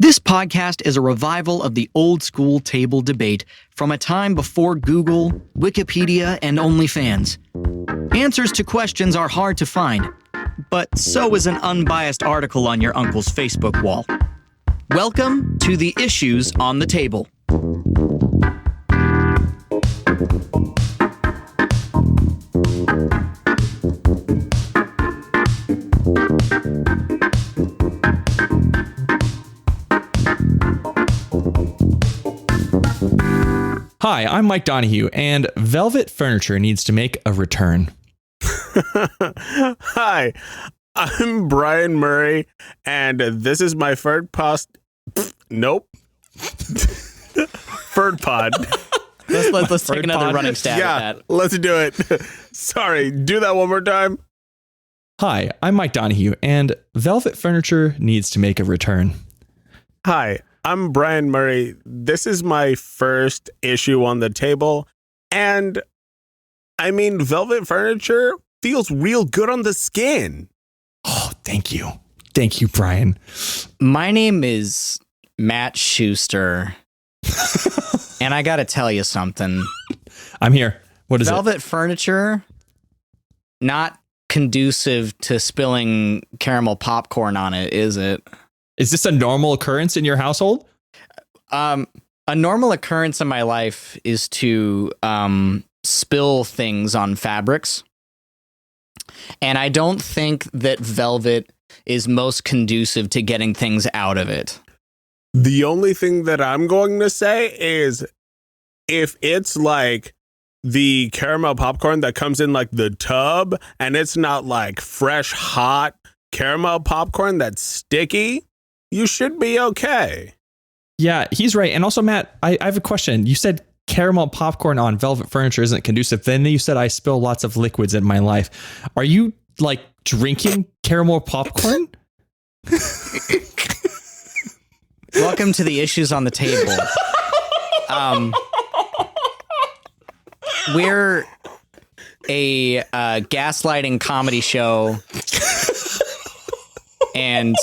This podcast is a revival of the old school table debate from a time before Google, Wikipedia, and OnlyFans. Answers to questions are hard to find, but so is an unbiased article on your uncle's Facebook wall. Welcome to the Issues on the Table. Hi, I'm Mike Donahue, and Velvet Furniture needs to make a return. Hi, I'm Brian Murray, and this is my third post. Nope. Third pod. Let's take another running stab at that. Let's do it. Sorry, do that one more time. Hi, I'm Mike Donahue, and Velvet Furniture needs to make a return. Hi, I'm Brian Murray. This is my first issue on the table, and I mean, Velvet Furniture feels real good on the skin. Oh, thank you. Thank you, Brian. My name is Matt Schuster, and I gotta tell you something. I'm here. What is Velvet Furniture, not conducive to spilling caramel popcorn on it, is it? Is this a normal occurrence in your household? A normal occurrence in my life is to spill things on fabrics. And I don't think that velvet is most conducive to getting things out of it. The only thing that I'm going to say is if it's like the caramel popcorn that comes in like the tub and it's not like fresh, hot caramel popcorn that's sticky, you should be okay. Yeah, he's right. And also, Matt, I have a question. You said caramel popcorn on Velvet Furniture isn't conducive. Then you said I spill lots of liquids in my life. Are you like drinking caramel popcorn? Welcome to the Issues on the Table. We're a gaslighting comedy show, and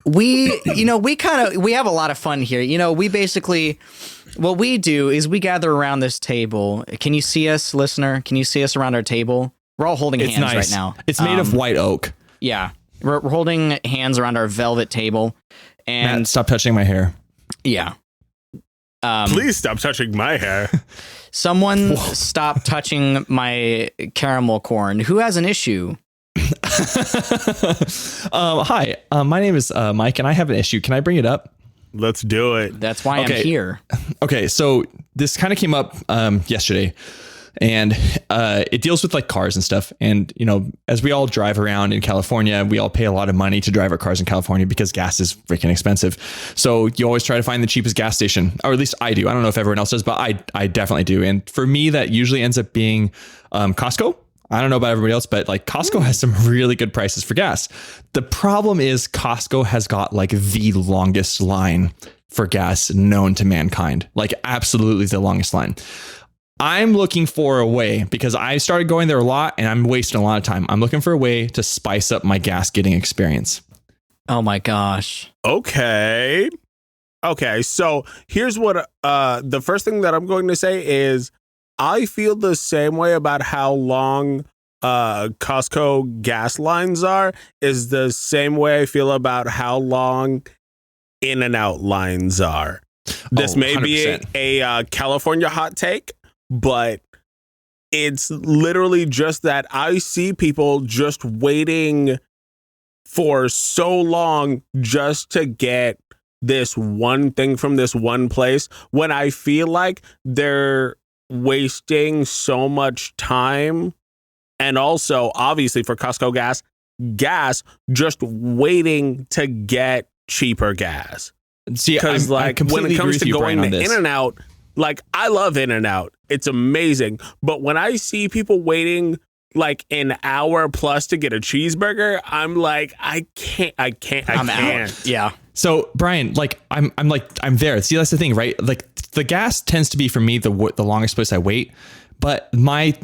we have a lot of fun here. You know, we basically, what we do is we gather around this table. Can you see us, listener? Can you see us around our table? We're all holding hands nice. right now. It's made of white oak. Yeah. We're holding hands around our velvet table. And Matt, stop touching my hair. Yeah. Please stop touching my hair. Someone stop touching my caramel corn. Who has an issue? Hi, my name is Mike, and I have an issue. Can I bring it up? Let's do it. That's why I'm here. Okay, so this kind of came up yesterday, and it deals with like cars and stuff. And, you know, as we all drive around in California, we all pay a lot of money to drive our cars in California because gas is freaking expensive. So you always try to find the cheapest gas station, or at least I do. I don't know if everyone else does, but I definitely do. And for me, that usually ends up being Costco. I don't know about everybody else, but like Costco has some really good prices for gas. The problem is Costco has got like the longest line for gas known to mankind, like absolutely the longest line. I'm looking for a way, because I started going there a lot and I'm wasting a lot of time. I'm looking for a way to spice up my gas getting experience. Oh my gosh. Okay. So here's what the first thing that I'm going to say is I feel the same way about how long Costco gas lines are is the same way I feel about how long In-N-Out lines are. This may be a California hot take, but it's literally just that I see people just waiting for so long just to get this one thing from this one place when I feel like they're wasting so much time. And also, obviously, for Costco gas, just waiting to get cheaper gas. See, because like when it comes to going to In-N-Out, like I love In-N-Out, it's amazing. But when I see people waiting like an hour plus to get a cheeseburger, I'm like, I can't. Out. Yeah. So Brian, like I'm there. See, that's the thing, right? Like the gas tends to be for me the longest place I wait. But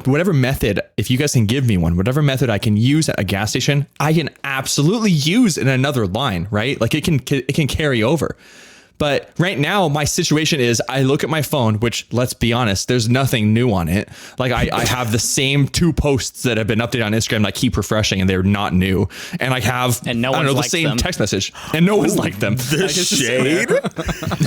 whatever method, if you guys can give me one, whatever method I can use at a gas station, I can absolutely use in another line, right? Like it can carry over. But right now, my situation is I look at my phone, which, let's be honest, there's nothing new on it. Like I have the same 2 posts that have been updated on Instagram. I keep refreshing and they're not new. And I have, and no one's the liked same them. Text message and no one's liked them. The shade.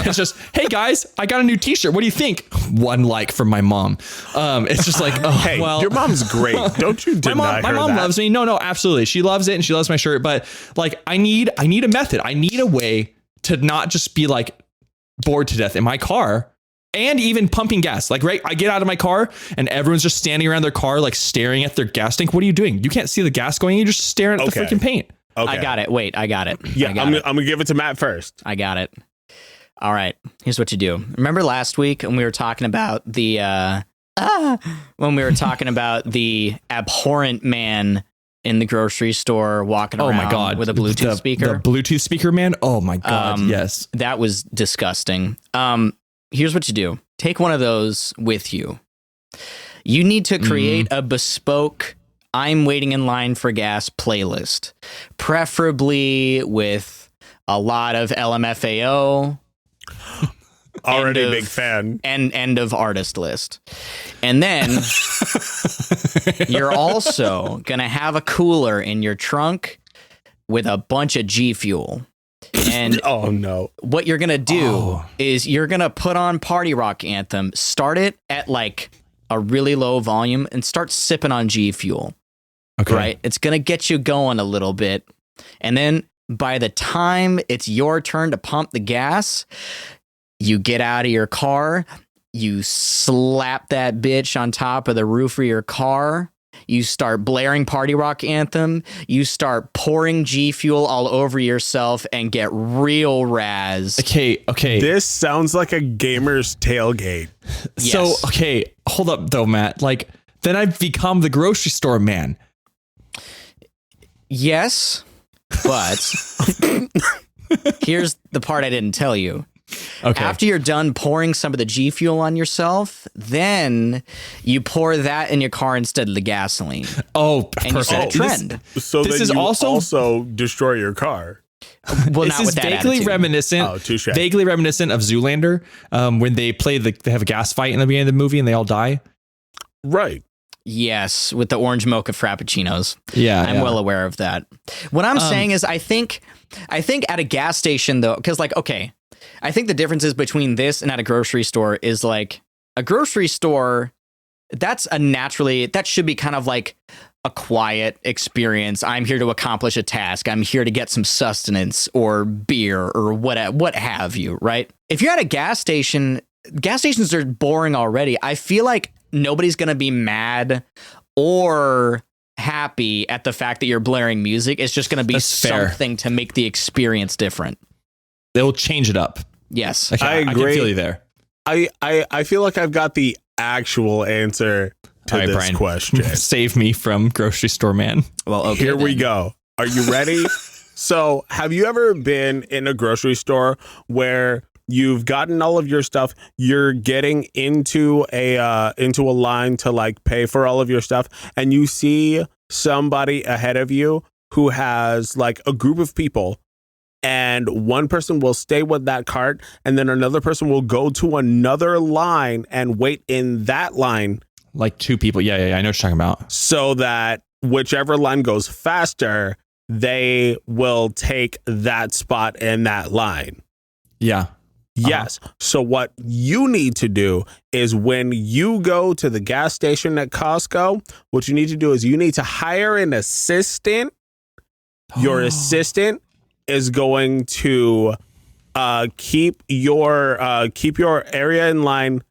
It's just, hey guys, I got a new t-shirt. What do you think? 1 like from my mom. It's just like, oh, Hey, well, your mom's great. Don't you deny my her mom that. loves me. No, absolutely. She loves it and she loves my shirt. But like, I need a method. I need a way to not just be like bored to death in my car and even pumping gas. Like, right, I get out of my car and everyone's just standing around their car, like staring at their gas tank. What are you doing? You can't see the gas going. You're just staring at the freaking paint. Okay. I got it. Wait, I got it. Yeah, I got I'm it. going to give it to Matt first. I got it. All right. Here's what you do. Remember last week when we were talking about the abhorrent man in the grocery store walking around my God. with a Bluetooth speaker? The Bluetooth speaker, man. Oh my God. Yes. That was disgusting. Here's what you do. Take one of those with you. You need to create a bespoke I'm waiting in line for gas playlist, preferably with a lot of LMFAO. Already a big fan. And end of artist list. And then you're also going to have a cooler in your trunk with a bunch of G Fuel. And oh no. What you're going to do is you're going to put on Party Rock Anthem, start it at like a really low volume and start sipping on G Fuel. Okay. Right? It's going to get you going a little bit. And then by the time it's your turn to pump the gas, you get out of your car, you slap that bitch on top of the roof of your car, you start blaring Party Rock Anthem, you start pouring G Fuel all over yourself and get real razz. Okay. This sounds like a gamer's tailgate. Yes. So, okay, hold up though, Matt. Like, then I've become the grocery store man. Yes, but here's the part I didn't tell you. Okay. After you're done pouring some of the G Fuel on yourself, then you pour that in your car instead of the gasoline. Oh, and you set a trend. So This then is you also destroy your car. Well, this not is with that vaguely attitude. reminiscent. Oh, touche. Vaguely reminiscent of Zoolander, when they have a gas fight in the beginning of the movie and they all die. Right. Yes, with the orange mocha frappuccinos. Yeah, I'm well aware of that. What I'm saying is I think at a gas station though, because like, okay, I think the differences between this and at a grocery store is like a grocery store, that should be kind of like a quiet experience. I'm here to accomplish a task. I'm here to get some sustenance or beer or what have you, right? If you're at a gas station, gas stations are boring already. I feel like nobody's going to be mad or happy at the fact that you're blaring music. It's just going to be something to make the experience different. They'll change it up. Yes. Okay, I agree. I can feel you there. I feel like I've got the actual answer to this Brian. question. Save me from grocery store man. Well, okay. Here we go. Are you ready? So, have you ever been in a grocery store where you've gotten all of your stuff, you're getting into a line to like pay for all of your stuff, and you see somebody ahead of you who has like a group of people, and one person will stay with that cart and then another person will go to another line and wait in that line, Like 2 people. Yeah. I know what you're talking about. so that whichever line goes faster, they will take that spot in that line. Yeah. Yes. So what you need to do is when you go to the gas station at Costco, what you need to do is you need to hire an assistant. Your assistant is going to keep your area in line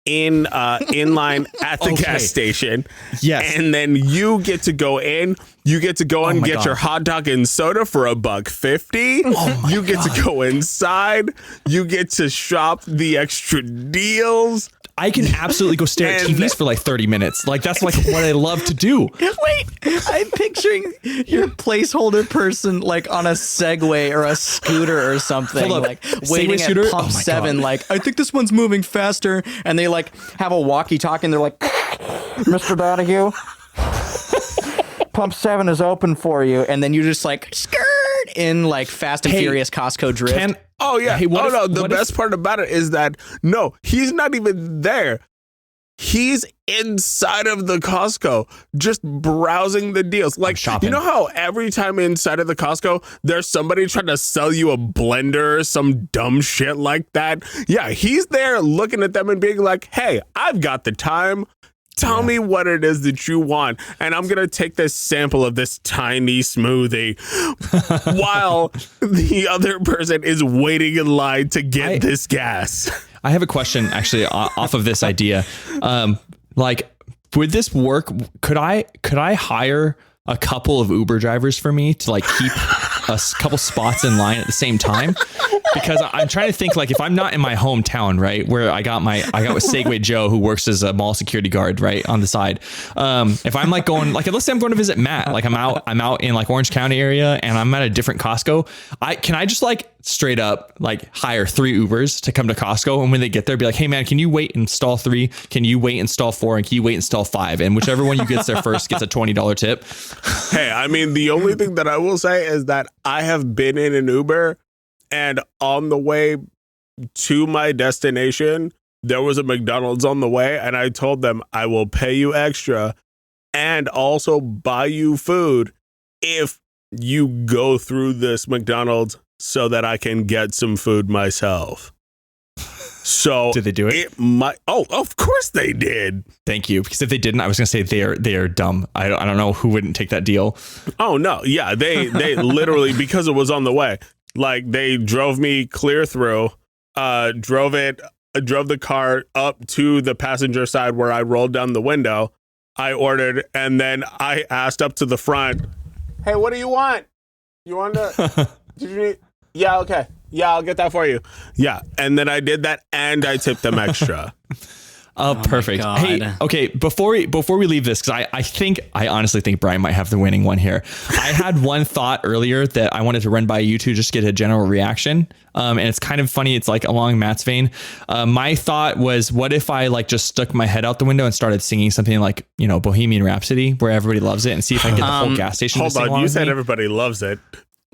in line at the gas station. Yes. And then you get to go in. You get to go and my get God. your hot dog and soda for $1.50. You get to go inside. You get to shop the extra deals. I can absolutely go stare at And- TVs for like 30 minutes. Like that's like what I love to do. Wait, I'm picturing your placeholder person like on a Segway or a scooter or something, Hold up. like Segway waiting scooter? at pump Oh my 7. God. Like, I think this one's moving faster, and they like have a walkie-talkie, and they're like, Mr. Donahue, pump 7 is open for you. And then you just like skirt in like Fast and Furious Costco drift. Oh, yeah. The best part about it is that, no, he's not even there. He's inside of the Costco, just browsing the deals. Like, you know how every time inside of the Costco, there's somebody trying to sell you a blender or some dumb shit like that? Yeah, he's there looking at them and being like, hey, I've got the time. Tell me what it is that you want, and I'm going to take this sample of this tiny smoothie while the other person is waiting in line to get this gas. I have a question actually off of this idea. Like, would this work? Could I hire a couple of Uber drivers for me to like keep a couple spots in line at the same time? Because I'm trying to think, like, if I'm not in my hometown, right, where I got with Segway Joe, who works as a mall security guard, right, on the side. If I'm like going, like, let's say I'm going to visit Matt, like I'm out in like Orange County area, and I'm at a different Costco. Can I just like straight up like hire 3 Ubers to come to Costco, and when they get there, be like, hey man, can you wait and stall 3? Can you wait and stall 4? And can you wait and stall 5? And whichever one you gets there first gets a $20 tip. Hey, I mean, the only thing that I will say is that I have been in an Uber, and on the way to my destination, there was a McDonald's on the way, and I told them I will pay you extra and also buy you food if you go through this McDonald's so that I can get some food myself. So did they do it? Oh, of course they did. Thank you. Because if they didn't, I was going to say they are dumb. I don't know who wouldn't take that deal. Oh no, yeah, they literally, because it was on the way. Like, they drove me clear through, drove the car up to the passenger side where I rolled down the window. I ordered, and then I asked up to the front, hey, what do you want? You want to, did you need? Yeah, okay. Yeah, I'll get that for you. Yeah. And then I did that, and I tipped them extra. Oh, perfect. Hey, okay. Before we leave this, because I honestly think Brian might have the winning one here. I had one thought earlier that I wanted to run by you two just to get a general reaction. And it's kind of funny. It's like along Matt's vein. My thought was, what if I like just stuck my head out the window and started singing something like, you know, Bohemian Rhapsody, where everybody loves it, and see if I can get the whole gas station to sing along you said with me? Everybody loves it.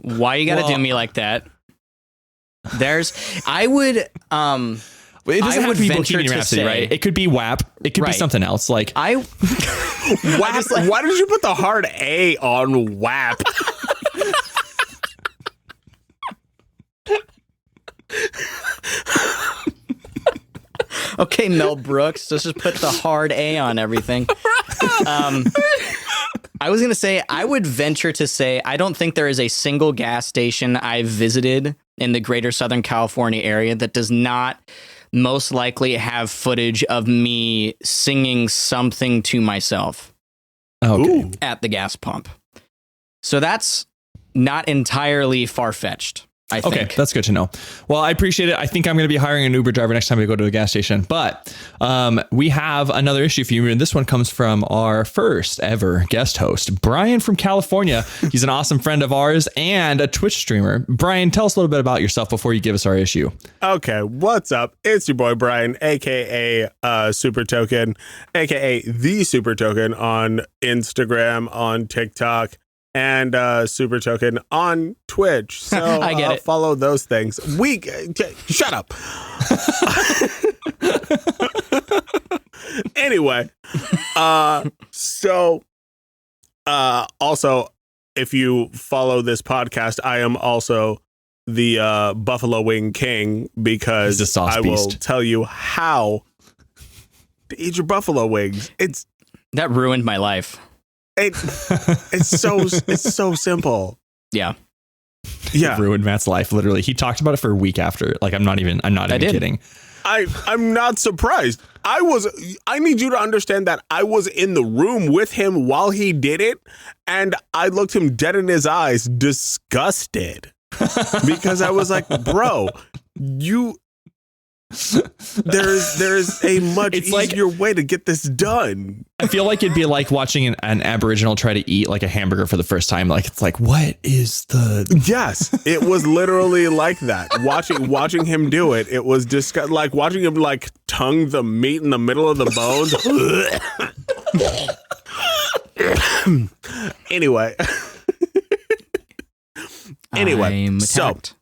Why you got to do me like that? I would It doesn't have to be venture Bohemian to Rhapsody, say, right? It could be WAP. It could be something else. Like why did you put the hard A on WAP? Okay, Mel Brooks, let's just put the hard A on everything. I was going to say, I would venture to say, I don't think there is a single gas station I've visited in the greater Southern California area that does not most likely have footage of me singing something to myself at the gas pump. So that's not entirely far-fetched, I think. Okay, that's good to know. Well, I appreciate it. I think I'm going to be hiring an Uber driver next time we go to a gas station. But we have another issue for you. And this one comes from our first ever guest host, Brian from California. He's an awesome friend of ours and a Twitch streamer. Brian, tell us a little bit about yourself before you give us our issue. Okay, what's up? It's your boy Brian, aka Super Token, aka the Super Token on Instagram, on TikTok, and Super Token on Twitch. So I get it. Follow those things. Shut up. Anyway, also, if you follow this podcast, I am also the Buffalo Wing King, because I will tell you how to eat your buffalo wings. That ruined my life. It's so simple. Yeah. It ruined Matt's life. Literally, he talked about it for a week after. Like, I'm not even kidding. I'm not surprised. I need you to understand that I was in the room with him while he did it, and I looked him dead in his eyes, disgusted, because I was like, bro, there's a much easier way to get this done. I feel like it'd be like watching an Aboriginal try to eat like a hamburger for the first time. Like, it's like, what is the... Yes, it was literally like that. Watching him do it, it was like watching him like tongue the meat in the middle of the bones. Anyway. I'm So attacked.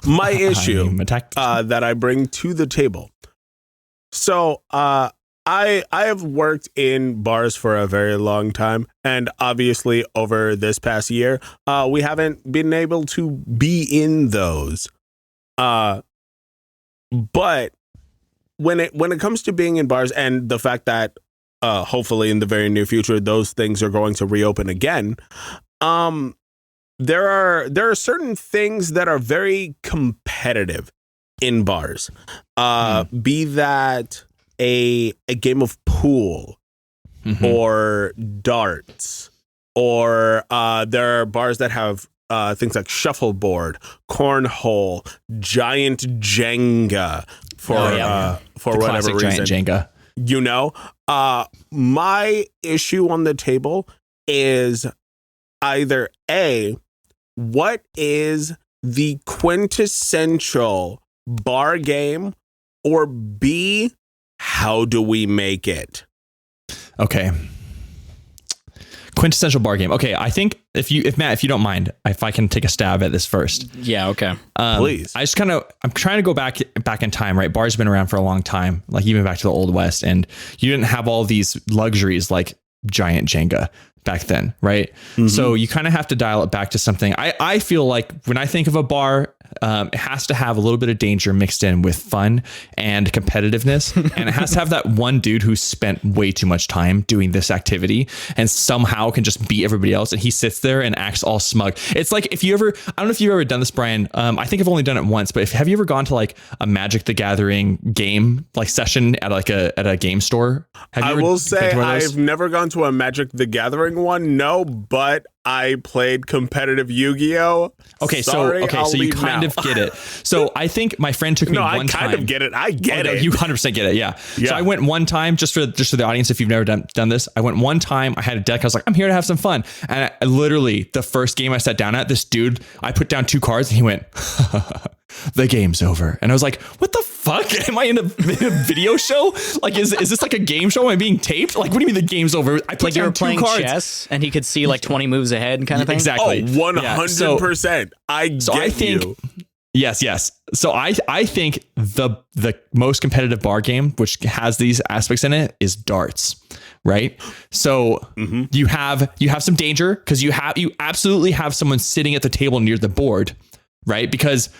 my issue I'm attacked. that I bring to the table. So I have worked in bars for a very long time, and obviously over this past year, we haven't been able to be in those. But when it comes to being in bars, and the fact that hopefully in the very near future those things are going to reopen again, there are certain things that are very competitive in bars. Be that a game of pool or darts, or there are bars that have things like shuffleboard, cornhole, giant Jenga for The whatever classic reason. giant Jenga. You know, my issue on the table is either A, what is the quintessential bar game, or B, how do we make it? Okay. Quintessential bar game. Okay, I think if Matt, if you don't mind, if I can take a stab at this first. Yeah, okay. Please. I'm trying to go back in time, right? Bars have been around for a long time, like even back to the Old West, and you didn't have all these luxuries like giant Jenga back then, right? So you kind of have to dial it back to something. I feel like when I think of a bar, it has to have a little bit of danger mixed in with fun and competitiveness. And it has to have that one dude who spent way too much time doing this activity and somehow can just beat everybody else. And he sits there and acts all smug. It's like I don't know if you've ever done this, Brian. I think I've only done it once, but have you ever gone to like a Magic the Gathering game, like session at a game store? I will say I've never gone to a Magic the Gathering one, no, but I played competitive Yu-Gi-Oh. Okay, Sorry, so I'll you leave kind now. of get it. So I think my friend took me one time. No, I kind of get it. I get No, it. you 100% get it. Yeah. Yeah. So I went one time, just for the audience, if you've never done this, I went one time. I had a deck. I was like, I'm here to have some fun. And I literally, the first game I sat down at, this dude, I put down 2 cards and he went, the game's over. And I was like, what the fuck? Am I in a video show? Like, is this like a game show? Am I being taped? Like, what do you mean the game's over? I put Like you were down 2 playing cards. chess and he could see like 20 moves ahead kind of thing? Exactly. Oh, 100%. I get you. Yes. So I think the most competitive bar game, which has these aspects in it, is darts, right? So you have some danger because you absolutely have someone sitting at the table near the board, right? Because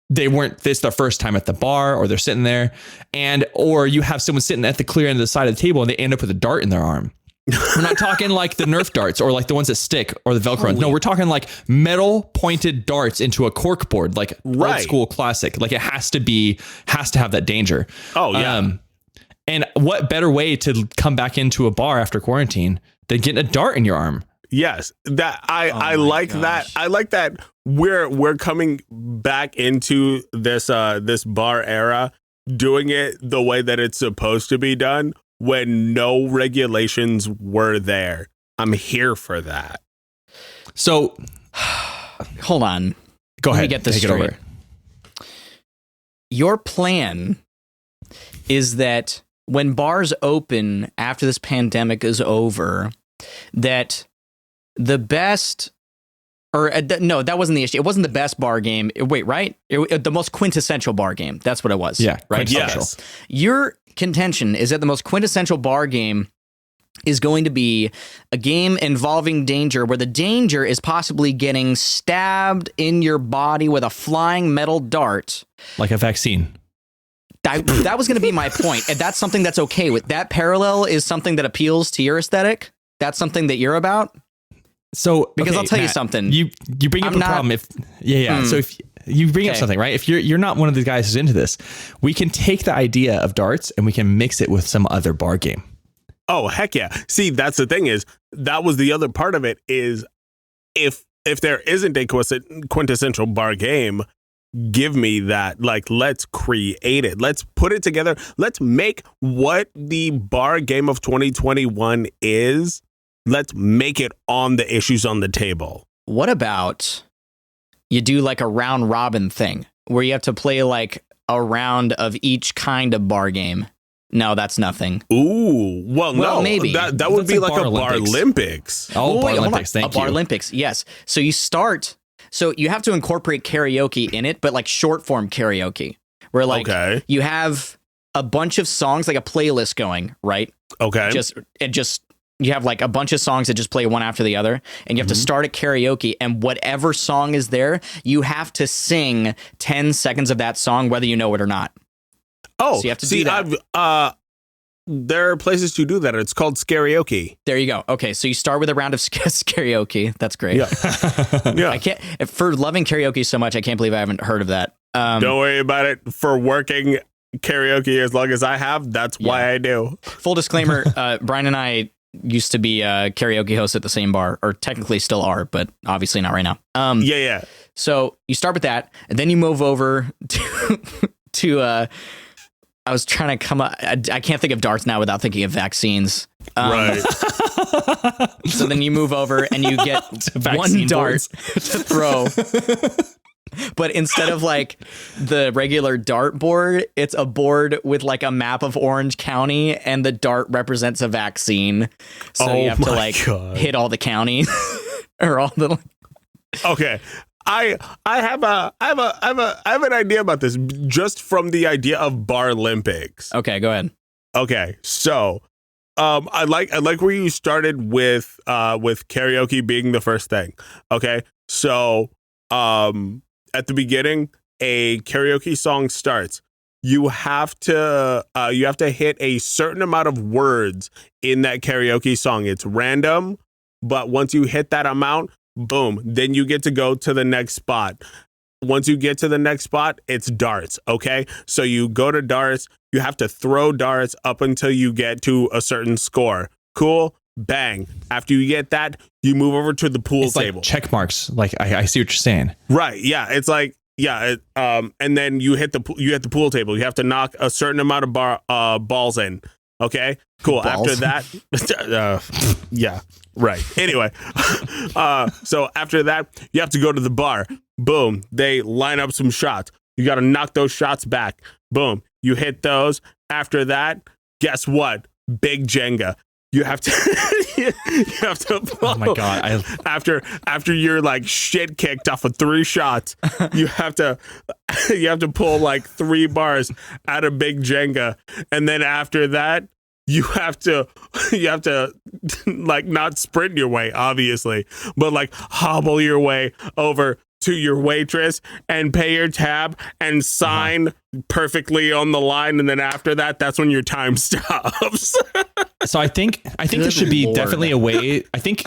this their first time at the bar, or they're sitting there, or you have someone sitting at the clear end of the side of the table and they end up with a dart in their arm. We're not talking like the Nerf darts or like the ones that stick or the Velcro ones. No, we're talking like metal pointed darts into a cork board, like old school classic. Like it has to have that danger. Oh yeah. And what better way to come back into a bar after quarantine than getting a dart in your arm? Yes, that I like that. I like that we're coming back into this this bar era, doing it the way that it's supposed to be done when no regulations were there. I'm here for that. So Hold on. go Let ahead. me get this Take straight. it over. Your plan is that when bars open after this pandemic is over, that the best, or no, that wasn't the issue. It wasn't the best bar game. Wait, right? The most quintessential bar game. That's what it was. Yeah, right. quintessential. Yes. Your contention is that the most quintessential bar game is going to be a game involving danger, where the danger is possibly getting stabbed in your body with a flying metal dart. Like a vaccine. That was going to be my point. And that's something that's okay with. That parallel is something that appeals to your aesthetic. That's something that you're about. So Because okay, I'll tell you Matt, something. You bring up I'm a not- problem if So if you bring up Okay. something, right? If you're not one of the guys who's into this, we can take the idea of darts and we can mix it with some other bar game. Oh heck yeah! See, that's the thing, is that was the other part of it, is if there isn't a quintessential bar game, give me that. Like, let's create it. Let's put it together. Let's make what the bar game of 2021 is. Let's make it on the issues on the table. What about you do like a round robin thing where you have to play like a round of each kind of bar game? No, that's nothing. Ooh, well, no, maybe. that would That's be like like a Barlympics. Barlympics. Oh, wait, hold on. Barlympics. Thank you. Barlympics, yes. So you have to incorporate karaoke in it, but like short form karaoke, where like you have a bunch of songs, like a playlist going, right? Okay. You have like a bunch of songs that just play one after the other, and you have to start at karaoke, and whatever song is there, you have to sing 10 seconds of that song, whether you know it or not. Oh, so you have to do that. There are places to do that. It's called karaoke. There you go. Okay, so you start with a round of karaoke. That's great. Yeah. Yeah. I can't, for loving karaoke so much, I can't believe I haven't heard of that. Don't worry about it. For working karaoke as long as I have, that's why I do. Full disclaimer, Brian and I used to be karaoke hosts at the same bar, or technically still are, but obviously not right now. Yeah. So you start with that, and then you move over to I was trying to come up. I can't think of darts now without thinking of vaccines. Right. So then you move over and you get one dart to throw. But instead of like the regular dart board, it's a board with like a map of Orange County, and the dart represents a vaccine. So you have to like hit all the counties or all the. Okay. I have an idea about this just from the idea of Barlympics. Okay, go ahead. Okay, so I like where you started with karaoke being the first thing. Okay, so at the beginning, a karaoke song starts. You have to hit a certain amount of words in that karaoke song. It's random, but once you hit that amount, boom, then you get to go to the next spot. Once you get to the next spot, it's darts, okay? So you go to darts, you have to throw darts up until you get to a certain score. Cool? Bang. After you get that, you move over to the pool table. Like check marks. Like I see what you're saying. Right, yeah. It's like, and then you hit the pool table. You have to knock a certain amount of balls in. Okay, cool. Balls. After that, yeah, right. Anyway, so after that, you have to go to the bar. Boom, they line up some shots. You got to knock those shots back. Boom, you hit those. After that, guess what? Big Jenga. You have to, Oh my God! After you're like shit kicked off of 3 shots, you have to pull like 3 bars out of Big Jenga, and then after that, you have to like not sprint your way, obviously, but like hobble your way over to your waitress and pay your tab and sign perfectly on the line, and then after that, that's when your time stops. So I think there should be definitely a way. I think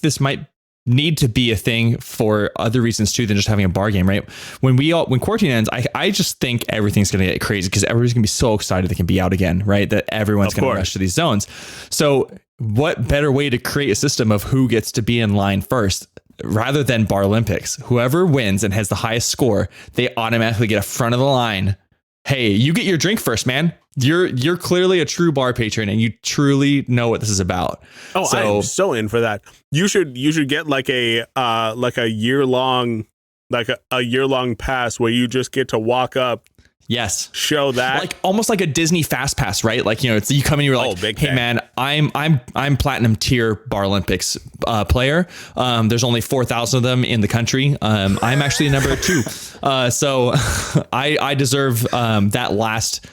this might need to be a thing for other reasons too than just having a bar game, right? When quarantine ends, I just think everything's going to get crazy because everybody's going to be so excited they can be out again, right? That everyone's going to rush to these zones. So what better way to create a system of who gets to be in line first? Rather than Barlympics, whoever wins and has the highest score, they automatically get a front of the line. Hey, you get your drink first, man. You're clearly a true bar patron and you truly know what this is about. Oh, I am so in for that. You should get like a year-long pass where you just get to walk up. Yes. Show that. Like almost like a Disney Fast Pass, right? Like, you know, it's you come in, you're like, hey man, I'm platinum tier Barlympics player. There's only 4,000 of them in the country. I'm actually number 2. So I deserve that last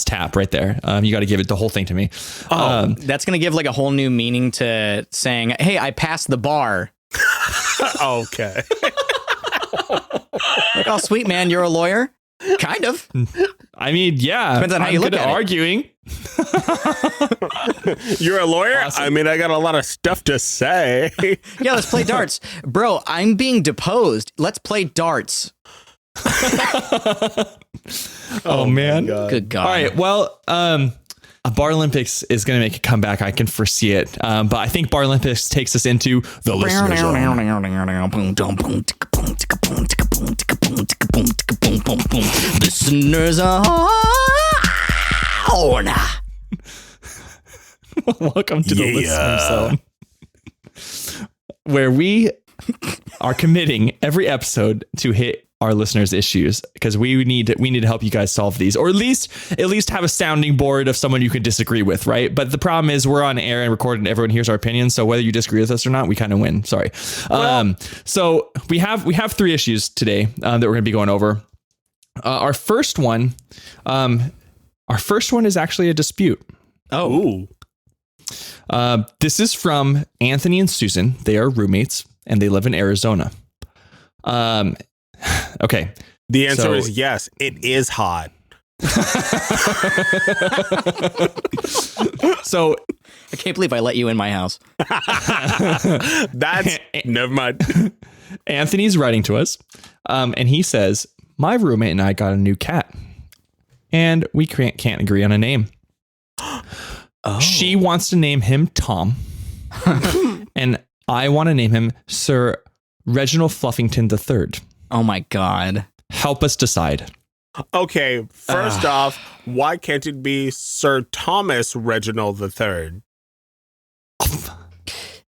tap right there. You got to give it the whole thing to me. That's going to give like a whole new meaning to saying, hey, I passed the bar. Okay. Like, oh, sweet man, you're a lawyer? Kind of. I mean, yeah. Depends on how you look at arguing. You're a lawyer? Awesome. I mean, I got a lot of stuff to say. Yeah, let's play darts. Bro, I'm being deposed. Let's play darts. Oh man. Good God. All right. Well, Barlympics is going to make a comeback. I can foresee it. But I think Barlympics takes us into the listener Listeners Welcome to the listener zone, where we are committing every episode to hit our listeners' issues, because we need to help you guys solve these, or at least have a sounding board of someone you can disagree with, right? But the problem is we're on air and recorded and everyone hears our opinions, so whether you disagree with us or not, we kind of win. Sorry. So we have 3 issues today that we're going to be going over. Our first one is actually a dispute. Oh. This is from Anthony and Susan. They are roommates and they live in Arizona. Okay. The answer is yes. It is hot. So I can't believe I let you in my house. That's never mind. Anthony's writing to us, and he says, my roommate and I got a new cat, and we can't agree on a name. She wants to name him Tom, and I want to name him Sir Reginald Fluffington III. Oh my God. Help us decide. Okay, first off, why can't it be Sir Thomas Reginald III?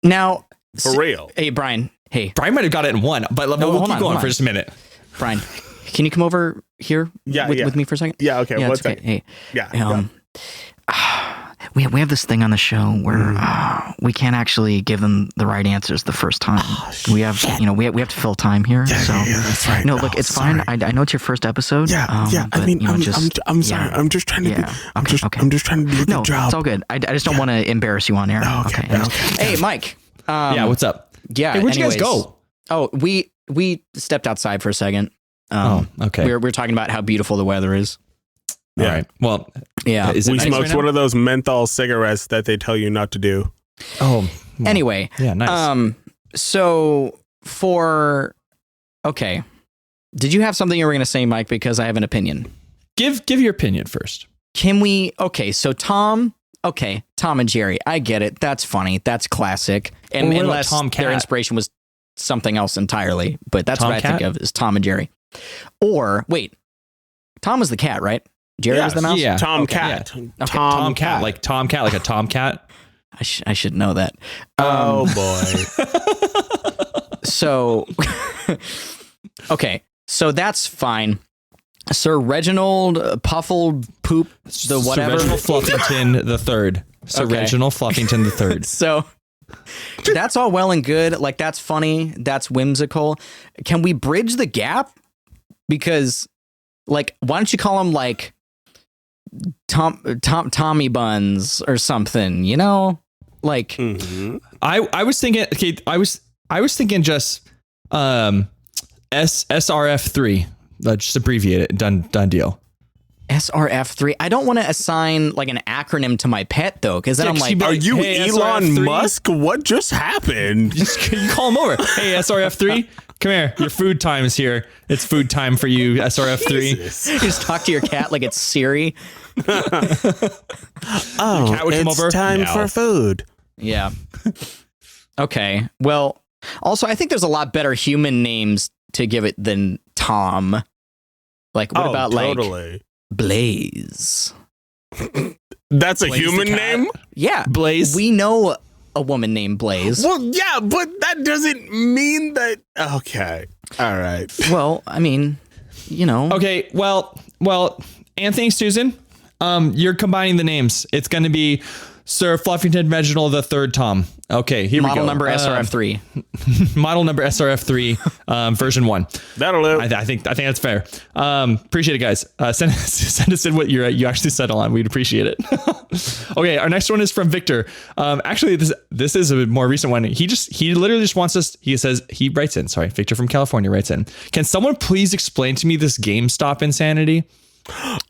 Now, For real. Hey, Brian. Hey. Brian might have got it in one, but we'll keep going for just a minute. Brian, can you come over here with me for a second? Yeah, okay. Yeah, One it's okay. second. Hey. Yeah. We have this thing on the show where we can't actually give them the right answers the first time. We have we have to fill time here. Yeah, that's right. No, look, it's fine. I know it's your first episode. Yeah. But, I mean, I'm sorry. yeah. I'm just trying to. Yeah. I'm just trying to do a good job. It's all good. I just don't want to embarrass you on air. Okay. Hey, Mike. Yeah. What's up? Yeah. Hey, where'd you guys go? Oh, we stepped outside for a second. Okay. We were talking about how beautiful the weather is. Yeah. All right. Well, yeah. Is it We nice smoked right one of those menthol cigarettes that they tell you not to do. Oh. Well, anyway. Yeah. Nice. So okay. Did you have something you were going to say, Mike? Because I have an opinion. Give your opinion first. Can we? Okay. So Tom and Jerry. I get it. That's funny. That's classic. And Well, what about unless Tom Cat? their inspiration was something else entirely, but that's Tom what I Cat? think of is Tom and Jerry. Or wait, Tom was the cat, right? Jerry was the mouse. Yeah. Tom Cat. Okay. Tom Cat, like a tomcat. I should know that. Oh boy. So, okay, so that's fine. Sir Reginald Puffled Poop the whatever. Sir Reginald Fluffington the Third. Sir Okay. Reginald Fluffington the Third. So that's all well and good. Like, that's funny. That's whimsical. Can we bridge the gap? Because, like, why don't you call him like Tommy Buns or something? You know, like I was thinking. Okay, I was thinking just SRF3. Just abbreviate it. Done deal. SRF3. I don't want to assign like an acronym to my pet though, because then I'm like, Are you Hey, Elon SRF3? Musk? What just happened? You call him over. Hey, SRF3, come here. Your food time is here. It's food time for you, SRF3. Jesus. you just talk to your cat like it's Siri. Oh, cat would come it's over. time Meow. for food. Yeah. Okay. Well, also, I think there's a lot better human names to give it than Tom. Like, what about totally. like Blaze? That's a Blaze the human cat? name? Yeah. Blaze. We know a woman named Blaze. Well, yeah, but that doesn't mean that. Okay. All right. Well, I mean, you know. Okay, well, Anthony, Susan, you're combining the names. It's going to be Sir Fluffington Reginald the Third Tom. Okay, here we go. Model number SRF3. Model number SRF3, version 1. That'll do. I think that's fair. Appreciate it, guys. Send us in what you actually settle on. We'd appreciate it. Okay, our next one is from Victor. Actually, this is a more recent one. He literally just wants us. He writes in. Sorry, Victor from California writes in. Can someone please explain to me this GameStop insanity?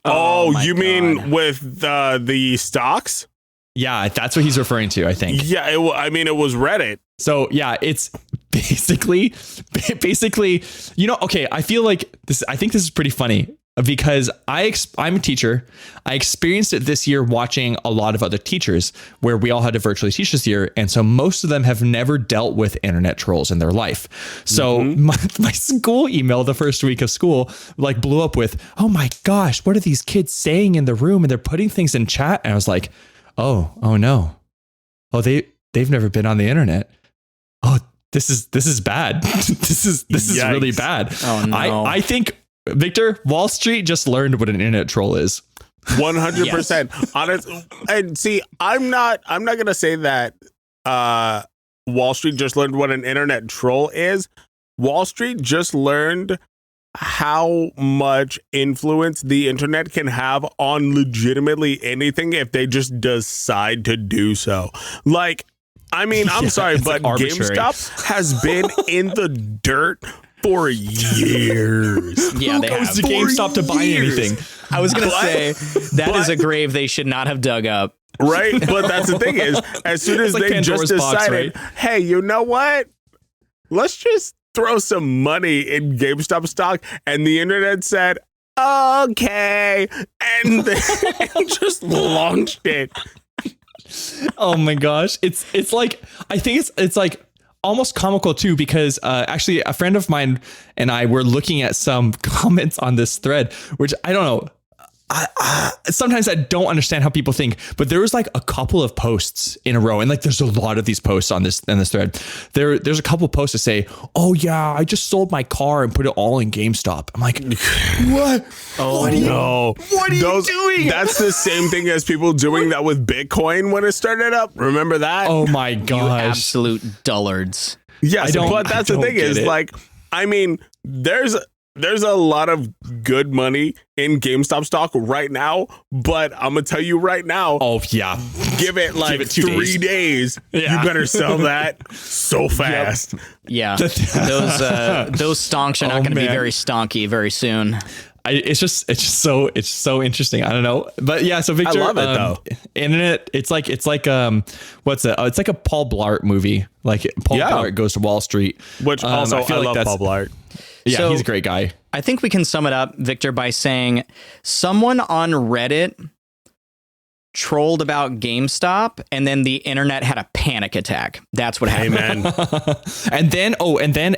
Oh, my you God. mean with the stocks? Yeah, that's what he's referring to, I think. Yeah, it was Reddit. So yeah, it's basically, you know, okay, I feel like this, I think this is pretty funny because I'm a teacher. I experienced it this year watching a lot of other teachers where we all had to virtually teach this year. And so most of them have never dealt with internet trolls in their life. So my school email the first week of school like blew up with, oh my gosh, what are these kids saying in the room? And they're putting things in chat. And I was like, oh no. Oh, they've never been on the internet. Oh, this is bad. this is Yikes. really bad. Oh, no. I think, Victor, Wall Street just learned what an internet troll is. 100%. Honest. And see, I'm not gonna say that Wall Street just learned what an internet troll is. Wall Street just learned how much influence the internet can have on legitimately anything if they just decide to do so. Like, I mean, I'm sorry, but like arbitrary. GameStop has been in the dirt for years. Yeah, Who they goes have. to GameStop to buy years. anything? I was going to But- say that is a grave they should not have dug up. Right? But that's the thing is, as soon as It's like they just Pandora's box, decided, hey, you know what? Let's just throw some money in GameStop stock. And the internet said, okay. And they just launched it. Oh my gosh. It's like, I think it's like almost comical too, because actually a friend of mine and I were looking at some comments on this thread, which I don't know. Sometimes I don't understand how people think, but there was like a couple of posts in a row, and like there's a lot of these posts on this thread. There's a couple of posts that say, "Oh yeah, I just sold my car and put it all in GameStop." I'm like, what? Oh, What are you- No. What are you doing? That's the same thing as people doing that with Bitcoin when it started up. Remember that? Oh my you gosh. absolute dullards. yes. But I that's the don't thing get is it. like, I mean, there's a lot of good money in GameStop stock right now, but I'm gonna tell you right now, Oh yeah. give it like it 2 3 days. Yeah. You better sell that so fast. Yeah, those stonks are not Oh, going to be man. very stonky very soon. It's just so interesting. I don't know, but yeah. So Victor, I love it, though. Internet. It's like what's it? It's like a Paul Blart movie. Like Paul Yeah. Blart Goes to Wall Street, Which also I, feel like love that's- Paul Blart. Yeah, So- he's a great guy. I think we can sum it up, Victor, by saying someone on Reddit trolled about GameStop, and then the internet had a panic attack. That's what happened. Amen. And then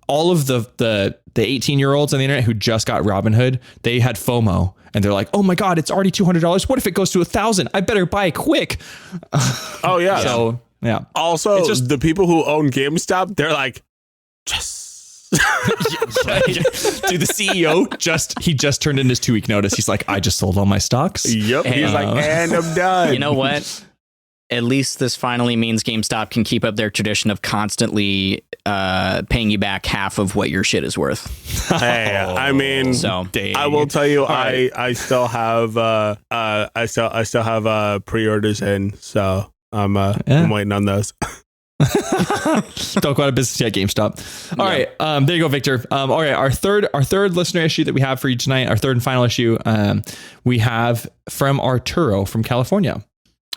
all of the 18-year-olds on the internet who just got Robinhood, they had FOMO, and they're like, "Oh my God, it's already $200. What if it goes to 1,000? I better buy quick." Oh yeah. So yeah. Also, It's just- the people who own GameStop, they're like, yes. Dude, the CEO just turned in his 2-week notice. He's like, "I just sold all my stocks." Yep. He's like, and I'm done. You know what? At least this finally means GameStop can keep up their tradition of constantly paying you back half of what your shit is worth. Hey, I mean, So Dang. I will tell you, right. I still have I still have pre-orders in, so I'm waiting on those. Don't go out of business yet, GameStop. All right, there you go, Victor. All right, our third listener issue that we have for you tonight, our third and final issue, we have from Arturo from California.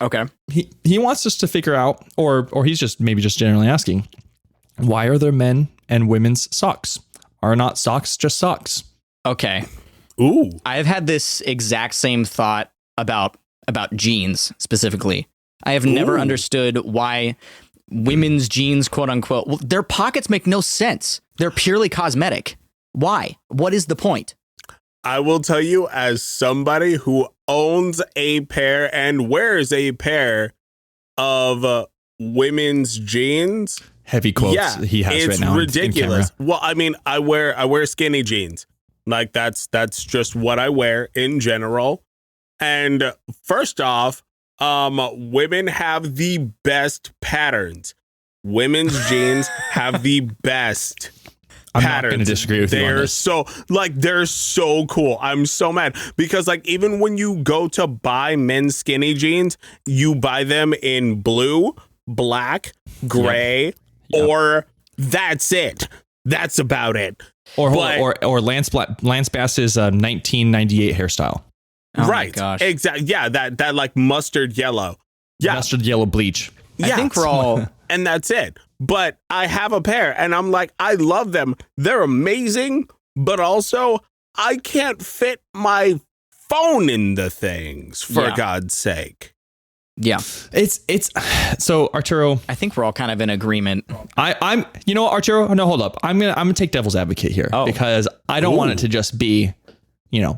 okay. He wants us to figure out, or he's just generally asking, why are there men and women's socks? Are not socks just socks? Okay. Ooh. I've had this exact same thought about jeans specifically. I have never Ooh. understood why women's jeans, quote unquote, well, their pockets make no sense. They're purely cosmetic. Why? What is the point? I will tell you, as somebody who owns a pair and wears a pair of women's jeans, Heavy quotes yeah, he has it's right now. ridiculous. In Well, I mean, I wear skinny jeans. Like that's just what I wear in general. And first off, women have the best patterns. Women's jeans have the best I'm not patterns. going to disagree with you on this. They're so cool. I'm so mad because like even when you go to buy men's skinny jeans, you buy them in blue, black, gray, Yep. or that's it. That's about it. Or But- or Lance Bass's 1998 hairstyle, Oh my right. gosh. Exactly. Yeah, that like mustard yellow. Yeah. mustard yellow bleach. I think we're all and that's it. But I have a pair and I'm like, I love them. They're amazing, but also I can't fit my phone in the things, for Yeah. God's sake. yeah. It's so Arturo. I think we're all kind of in agreement. I'm Arturo. No, hold up. I'm gonna take devil's advocate here Oh. because I don't want it to just be,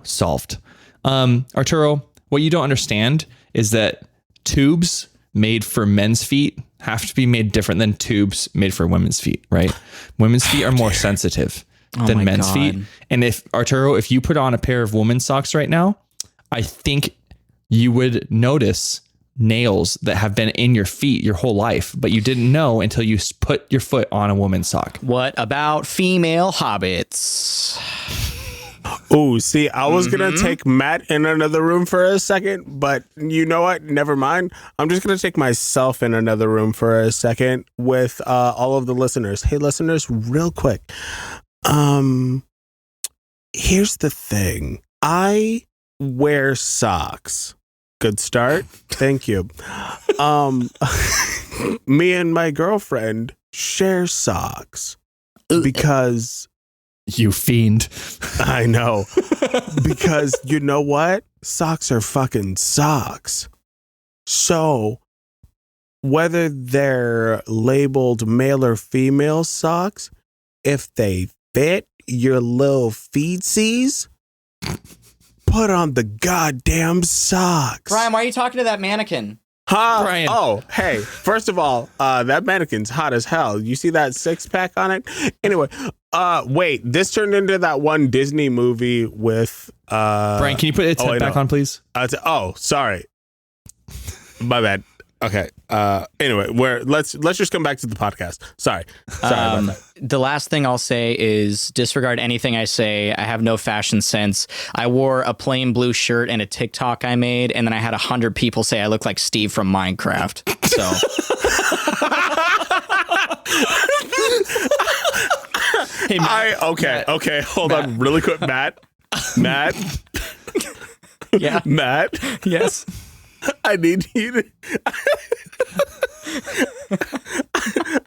solved. Arturo, what you don't understand is that tubes made for men's feet have to be made different than tubes made for women's feet, right? Women's feet are more sensitive than men's feet. And if Arturo, if you put on a pair of women's socks right now, I think you would notice nails that have been in your feet your whole life, but you didn't know until you put your foot on a woman's sock. What about female hobbits? Oh, see, I was going to take Matt in another room for a second, but you know what? Never mind. I'm just going to take myself in another room for a second with all of the listeners. Hey, listeners, real quick. Here's the thing. I wear socks. Good start. Thank you. Me and my girlfriend share socks because... You fiend. I know. Because you know what? Socks are fucking socks. So whether they're labeled male or female socks, if they fit your little feetsies, put on the goddamn socks. Brian, why are you talking to that mannequin? Huh? Brian. Oh, hey. First of all, that mannequin's hot as hell. You see that 6-pack on it? Anyway, wait. This turned into that one Disney movie with... Brian, can you put its head back on, please? Sorry. My bad. Okay. Anyway, let's just come back to the podcast. Sorry about that. The last thing I'll say is disregard anything I say. I have no fashion sense. I wore a plain blue shirt and a TikTok I made, and then I had 100 people say I look like Steve from Minecraft. So. Hey, Matt, okay. Hold on, really quick, Matt. Yeah. Matt. Yes. I need you to.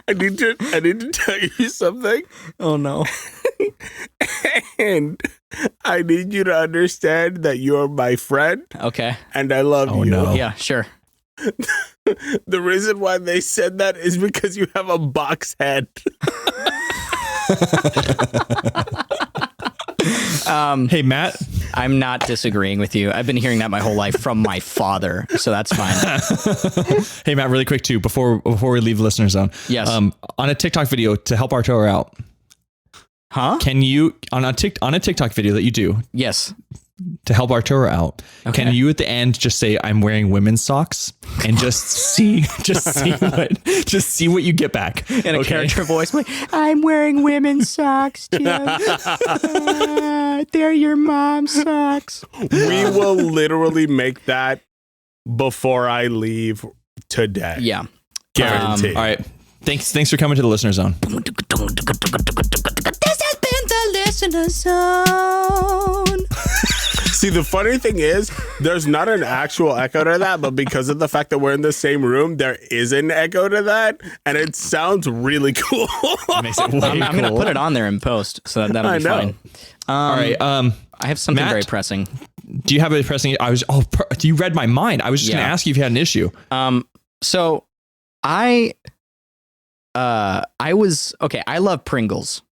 I need to tell you something. Oh no. And I need you to understand that you're my friend. Okay. And I love you. No. Yeah, sure. The reason why they said that is because you have a box head. Hey, Matt. I'm not disagreeing with you. I've been hearing that my whole life from my father, so that's fine. Hey, Matt, really quick too, before we leave the listener zone. Yes. On a TikTok video to help Arturo out. Huh? Can you on a TikTok video that you do Yes. to help Arturo out? Okay. Can you at the end just say I'm wearing women's socks and just see what you get back In a character voice, like, I'm wearing women's socks, Jim. They're your mom's socks. We will literally make that before I leave today. Yeah. Guaranteed. All right. Thanks for coming to the listener zone. This has been the listener zone. See, the funny thing is, there's not an actual echo to that, but because of the fact that we're in the same room, there is an echo to that, and it sounds really cool. Makes it way I'm going to cool. put it on there in post, so that'll be fine. All right. I have something Matt? very pressing. Do you have a pressing? You read my mind. I was just going to ask you if you had an issue. So I love Pringles.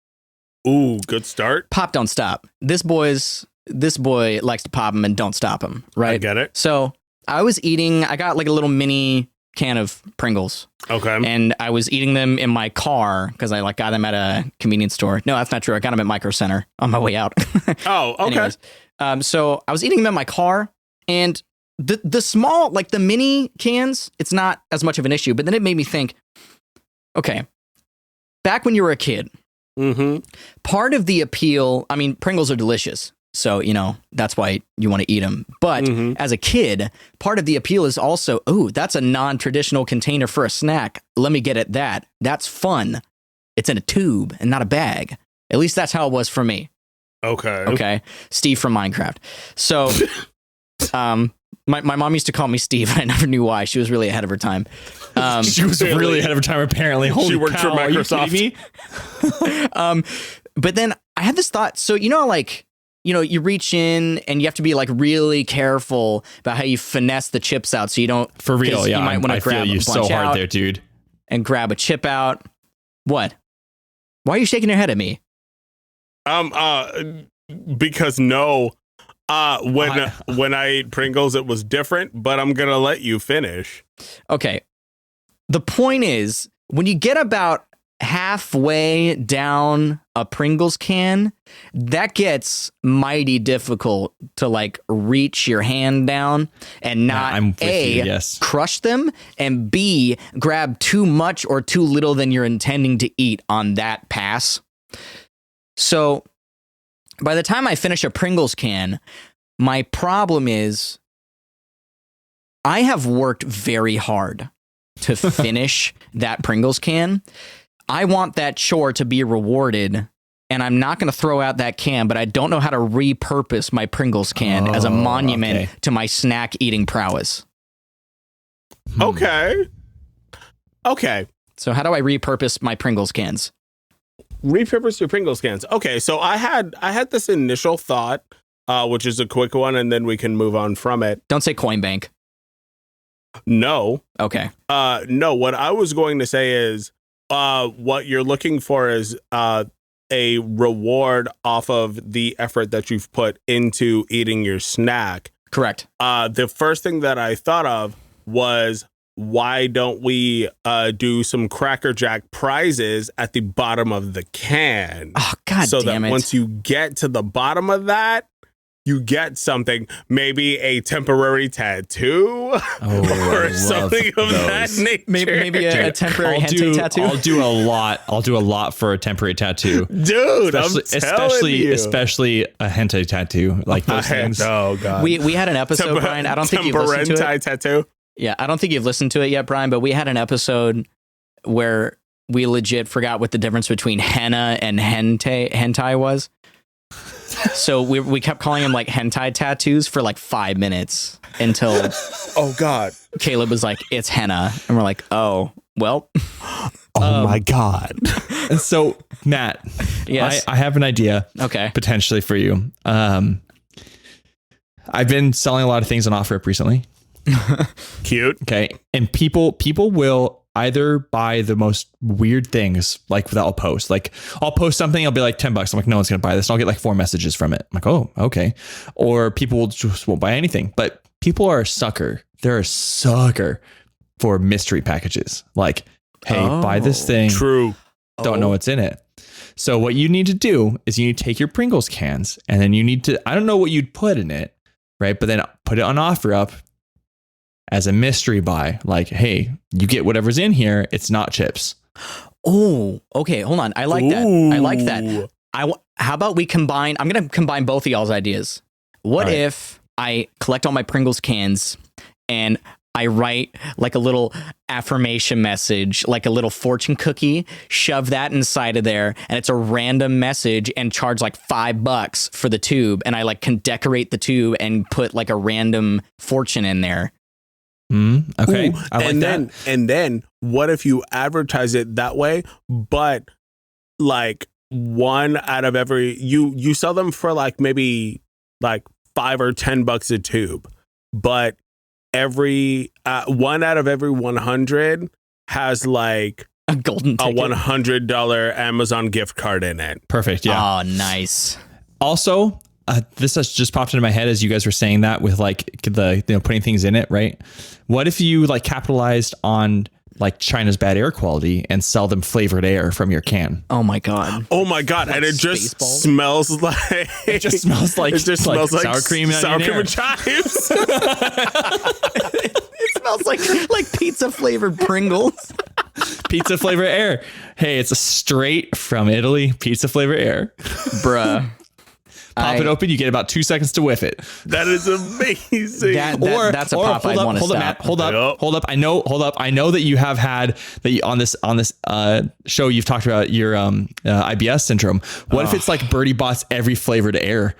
Ooh, good start. Pop, don't stop. This boy likes to pop them and don't stop him, right? I get it. So I got like a little mini can of Pringles. Okay. And I was eating them in my car because I got them at a convenience store. No, that's not true. I got them at Micro Center on my way out. Oh, okay. Anyways, so I was eating them in my car, and the small, like the mini cans, it's not as much of an issue. But then it made me think, okay, back when you were a kid, part of the appeal, I mean, Pringles are delicious. So, that's why you want to eat them. But as a kid, part of the appeal is also, that's a non-traditional container for a snack. Let me get at that. That's fun. It's in a tube and not a bag. At least that's how it was for me. Okay. Steve from Minecraft. So, my mom used to call me Steve. I never knew why. She was really ahead of her time. She was really ahead of her time, apparently. Holy she worked cow, for Microsoft. Are you kidding me? But then I had this thought. So, you reach in and you have to be like really careful about how you finesse the chips out so you don't. For real, yeah. You might want to grab feel you a so bunch hard out there, dude. and grab a chip out. What? Why are you shaking your head at me? Because no. When I ate Pringles, it was different, but I'm gonna let you finish. Okay. the point is, when you get about halfway down a Pringles can, that gets mighty difficult to like reach your hand down and not crush them, and B, grab too much or too little than you're intending to eat on that pass. So by the time I finish a Pringles can, my problem is I have worked very hard to finish that Pringles can. I want that chore to be rewarded, and I'm not going to throw out that can, but I don't know how to repurpose my Pringles can as a monument to my snack eating prowess. Okay. So how do I repurpose my Pringles cans? Repurpose your Pringles cans. Okay, so I had this initial thought, which is a quick one, and then we can move on from it. Don't say coin bank. No. Okay. No, what I was going to say is what you're looking for is a reward off of the effort that you've put into eating your snack. Correct. The first thing that I thought of was, why don't we do some Cracker Jack prizes at the bottom of the can? Oh, God so damn that it. once you get to the bottom of that, you get something, maybe a temporary tattoo or something of that nature. Maybe a temporary hentai tattoo. I'll do a lot for a temporary tattoo. Dude, especially a hentai tattoo, like those things. Oh, God. We had an episode, Brian. I don't think you've listened to it. Tattoo? Yeah, I don't think you've listened to it yet, Brian, but we had an episode where we legit forgot what the difference between henna and hentai was. So we kept calling them like hentai tattoos for like 5 minutes until oh God, Caleb was like, it's henna, and we're like, oh well. Oh my God. And so Matt, yes, I have an idea. Okay, potentially for you. I've been selling a lot of things on OfferUp recently. Cute. Okay, and people will either buy the most weird things, like that I'll post. Like I'll post something, I'll be like $10. I'm like, no one's gonna buy this. And I'll get like 4 messages from it. I'm like, oh, okay. Or people just won't buy anything. But people are a sucker. They're a sucker for mystery packages. Like, hey, buy this thing. True. Don't know what's in it. So what you need to do is you need to take your Pringles cans, and then you need to, I don't know what you'd put in it, right? But then put it on OfferUp as a mystery buy, like, hey, you get whatever's in here. It's not chips. Oh, okay. Hold on. I like that. I like that. How about we combine? I'm going to combine both of y'all's ideas. What if I collect all my Pringles cans and I write like a little affirmation message, like a little fortune cookie, shove that inside of there, and it's a random message, and charge like $5 for the tube, and I like can decorate the tube and put like a random fortune in there. Okay. Ooh, I like that. And then what if you advertise it that way, but like one out of every, you sell them for like maybe like $5 or $10 a tube, but every one out of every 100 has like a golden ticket. A $100 Amazon gift card in it. Perfect. Yeah. Oh, nice. Also, this has just popped into my head as you guys were saying that with like the putting things in it, right? What if you like capitalized on like China's bad air quality and sell them flavored air from your can? Oh my God. Oh my God. Like and it just smells like it just smells like sour cream and chives. It smells like pizza flavored Pringles. Pizza flavor air. Hey, it's a straight from Italy pizza flavor air. Bruh. Pop it open, you get about 2 seconds to whiff it. That is amazing. That's a pop I'd want to stop. Matt, hold up. I know that you have had on this show you've talked about your IBS syndrome. What if it's like Birdie Bot's every flavored air?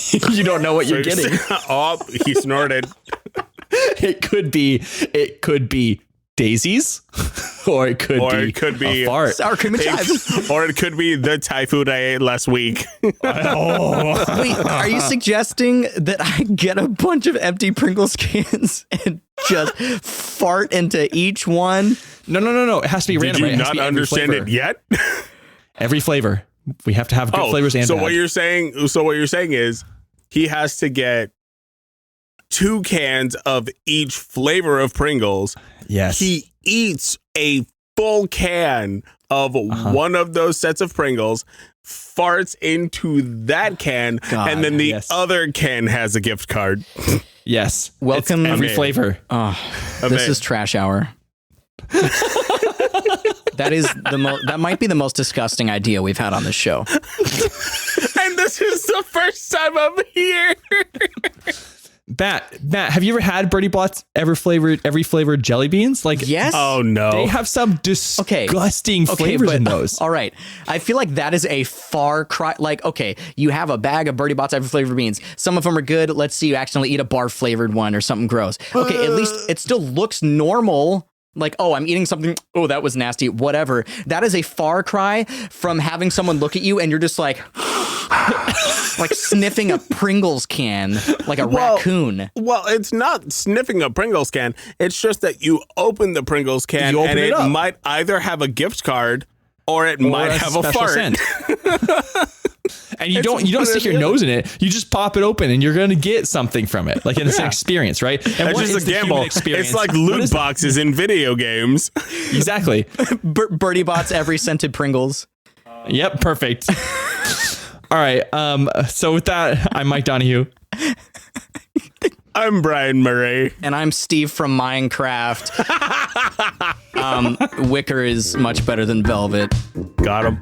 You don't know what you're getting. Oh, he snorted. It could be daisies, or it could be a fart. Sour cream and chives. Or it could be the Thai food I ate last week. Wait, are you suggesting that I get a bunch of empty Pringles cans and just fart into each one? No. It has to be random. Did you right? not understand it yet? Every flavor. We have to have good flavors and so bad. what you're saying is he has to get 2 cans of each flavor of Pringles. Yes. He eats a full can of one of those sets of Pringles, farts into that can, and then the other can has a gift card. Yes. Welcome. It's every flavor. This is trash hour. That might be the most disgusting idea we've had on this show. And this is the first time I'm here. Matt, have you ever had Bertie Bott's every flavored jelly beans? Like, yes. Oh no, they have some disgusting flavors in those. All right, I feel like that is a far cry. Like, okay, you have a bag of Bertie Bott's every flavored beans. Some of them are good. Let's see, you accidentally eat a barf flavored one or something gross. Okay, at least it still looks normal. Like, oh, I'm eating something. Oh, that was nasty. Whatever. That is a far cry from having someone look at you and you're just like, like sniffing a Pringles can like a raccoon. Well, it's not sniffing a Pringles can. It's just that you open the Pringles can and it might either have a gift card or it might have a fart. Scent. And you don't stick your nose in it. You just pop it open and you're going to get something from it. Like it's an experience, right? And it's just a gamble. It's like loot boxes in video games. Exactly. Bertie Bott's every scented Pringles. Yep. Perfect. All right. So with that, I'm Mike Donahue. I'm Brian Murray. And I'm Steve from Minecraft. Wicker is much better than Velvet. Got him.